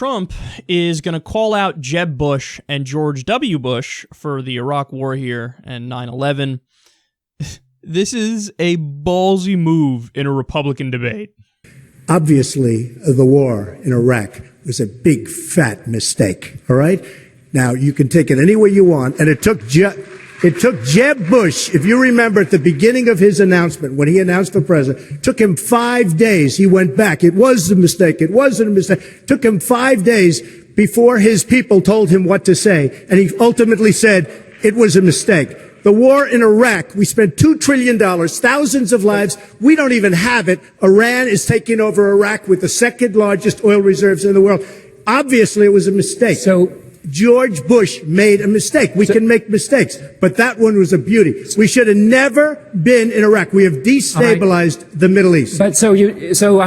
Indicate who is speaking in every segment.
Speaker 1: Trump is going to call out Jeb Bush and George W. Bush for the Iraq War here and 9/11. This is a ballsy move in a Republican debate.
Speaker 2: Obviously, the war in Iraq was a big, fat mistake, all right? Now, you can take it any way you want, and it took Jeb Bush, if you remember at the beginning of his announcement, when he announced for president, it took him 5 days. He went back. It was a mistake. It wasn't a mistake. It took him 5 days before his people told him what to say, and he ultimately said it was a mistake. The war in Iraq, we spent $2 trillion, thousands of lives. We don't even have it. Iran is taking over Iraq with the second largest oil reserves in the world. Obviously, it was a mistake. So George Bush made a mistake. We can make mistakes, but that one was a beauty. We should have never been in Iraq. We have destabilized the Middle East.
Speaker 3: But so you still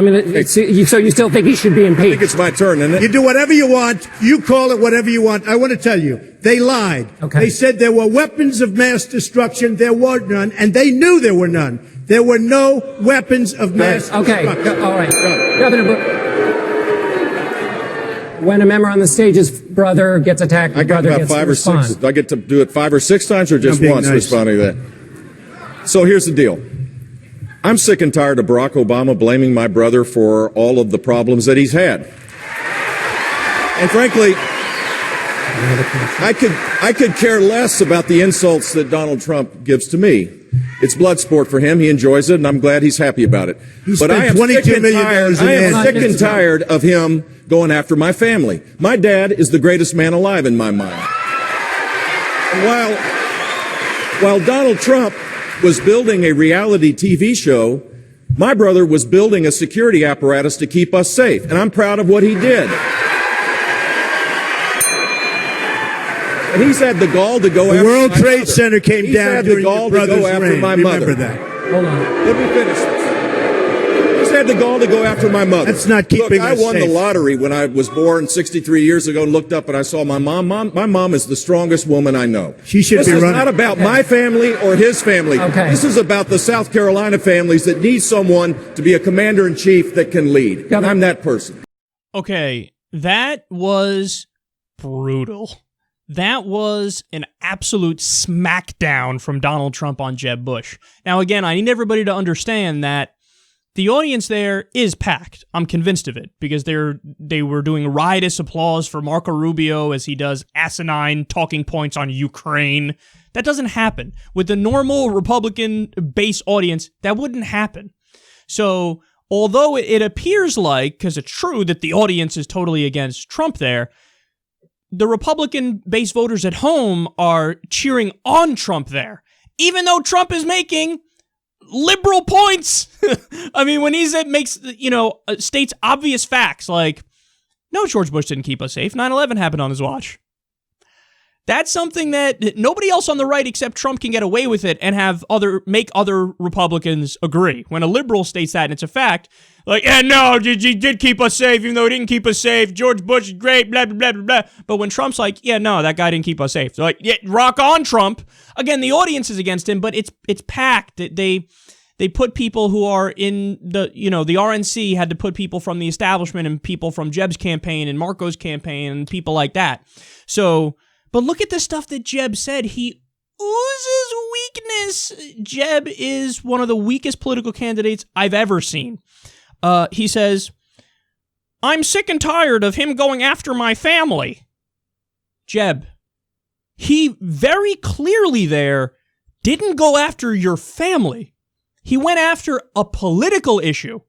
Speaker 3: think he should be impeached?
Speaker 4: I think it's my turn, isn't it?
Speaker 2: You do whatever you want. You call it whatever you want. I want to tell you, they lied.
Speaker 3: Okay.
Speaker 2: They said there were weapons of mass destruction. There were none, and they knew there were none. There were no weapons of mass destruction.
Speaker 3: Okay. All right. Governor. When a member on the stage's brother gets attacked, the brother gets to respond.
Speaker 4: I get to do it 5 or 6 times or just once responding to that. So here's the deal. I'm sick and tired of Barack Obama blaming my brother for all of the problems that he's had. And frankly, I could care less about the insults that Donald Trump gives to me. It's blood sport for him. He enjoys it, and I'm glad he's happy about it. But I am sick and tired of him going after my family. My dad is the greatest man alive in my mind. And while Donald Trump was building a reality TV show, my brother was building a security apparatus to keep us safe, and I'm proud of what he did. And he's had the gall to go after
Speaker 2: the World Trade Center came down during your brother's reign.
Speaker 4: Remember
Speaker 2: that.
Speaker 3: Hold on.
Speaker 4: Let me finish this. He's had the gall to go after my mother.
Speaker 2: That's not keeping us safe.
Speaker 4: I won the lottery when I was born 63 years ago and looked up and I saw my mom. My mom is the strongest woman I know.
Speaker 2: She should be running.
Speaker 4: This is not about my family or his family.
Speaker 3: Okay.
Speaker 4: This is about the South Carolina families that need someone to be a commander-in-chief that can lead. And I'm that person.
Speaker 1: Okay, that was brutal. That was an absolute smackdown from Donald Trump on Jeb Bush. Now, again, I need everybody to understand that the audience there is packed. I'm convinced of it, because they were doing riotous applause for Marco Rubio as he does asinine talking points on Ukraine. That doesn't happen. With the normal Republican base audience, that wouldn't happen. So, although it appears like, because it's true that the audience is totally against Trump there, the Republican base voters at home are cheering on Trump there, even though Trump is making liberal points. I mean, when states obvious facts like, no, George Bush didn't keep us safe. 9/11 happened on his watch. That's something that nobody else on the right except Trump can get away with it and make other Republicans agree. When a liberal states that and it's a fact, like, yeah, no, he did keep us safe, even though he didn't keep us safe. George Bush is great, blah, blah, blah, blah, blah. But when Trump's like, yeah, no, that guy didn't keep us safe. They're like, yeah, rock on, Trump. Again, the audience is against him, but it's packed. They put people who are in the RNC had to put people from the establishment and people from Jeb's campaign and Marco's campaign and people like that. So, but look at the stuff that Jeb said. He oozes weakness. Jeb is one of the weakest political candidates I've ever seen. He says, I'm sick and tired of him going after my family. Jeb, he very clearly there didn't go after your family. He went after a political issue.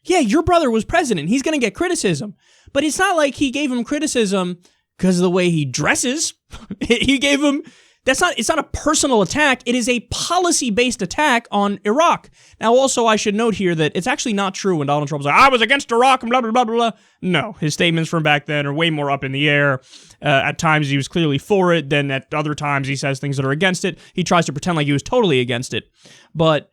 Speaker 1: Yeah, your brother was president. He's going to get criticism. But it's not like he gave him criticism because of the way he dresses. He gave him... It's not a personal attack. It is a policy-based attack on Iraq. Now, also, I should note here that it's actually not true when Donald Trump was like, I was against Iraq and blah, blah, blah, blah, blah. No, his statements from back then are way more up in the air. At times, he was clearly for it. Then at other times, he says things that are against it. He tries to pretend like he was totally against it. But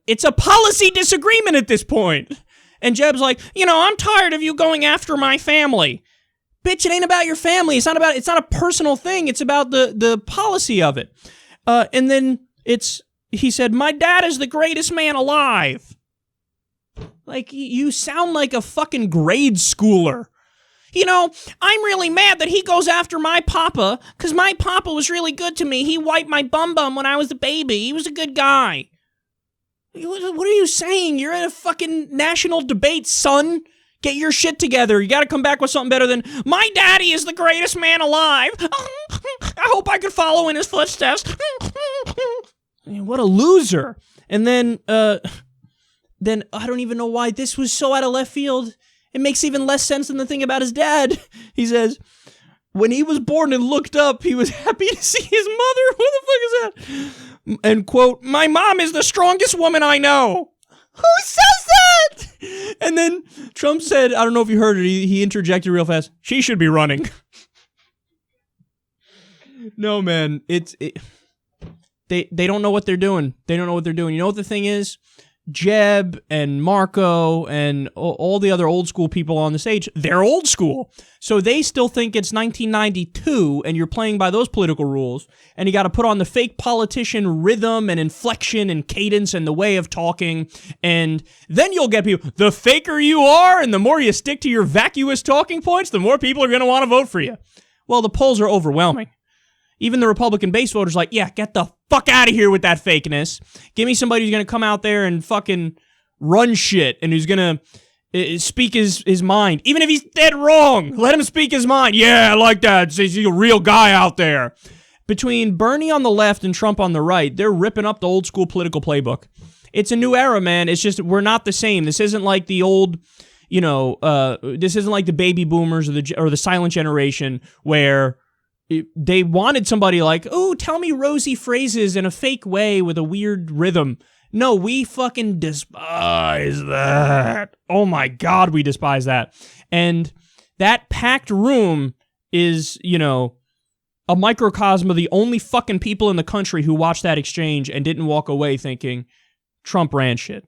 Speaker 1: it's a policy disagreement at this point. And Jeb's like, I'm tired of you going after my family. Bitch, it ain't about your family. It's not a personal thing. It's about the policy of it. And then he said, my dad is the greatest man alive. Like, you sound like a fucking grade schooler. You know, I'm really mad that he goes after my papa, because my papa was really good to me. He wiped my bum when I was a baby. He was a good guy. What are you saying? You're at a fucking national debate, son. Get your shit together. You gotta come back with something better than, my daddy is the greatest man alive. I hope I could follow in his footsteps. What a loser. And then I don't even know why this was so out of left field. It makes even less sense than the thing about his dad. He says, when he was born and looked up, he was happy to see his mother. What the fuck is that? And quote, my mom is the strongest woman I know. Who says that? And then Trump said, I don't know if you heard it, he interjected real fast, she should be running. No, man, they don't know what they're doing. They don't know what they're doing. You know what the thing is? Jeb and Marco and all the other old school people on the stage, they're old school. So they still think it's 1992 and you're playing by those political rules, and you got to put on the fake politician rhythm and inflection and cadence and the way of talking, and then you'll get people, the faker you are and the more you stick to your vacuous talking points, the more people are going to want to vote for you. Well, the polls are overwhelming. Even the Republican base voters like, yeah, get the fuck out of here with that fakeness. Give me somebody who's going to come out there and fucking run shit and who's going to speak his mind. Even if he's dead wrong, let him speak his mind. Yeah, I like that. He's a real guy out there. Between Bernie on the left and Trump on the right, they're ripping up the old school political playbook. It's a new era, man. It's just, we're not the same. This isn't like the old, this isn't like the baby boomers or the silent generation where they wanted somebody like, oh, tell me rosy phrases in a fake way with a weird rhythm. No, we fucking despise that. Oh my God, we despise that. And that packed room is, a microcosm of the only fucking people in the country who watched that exchange and didn't walk away thinking Trump ran shit.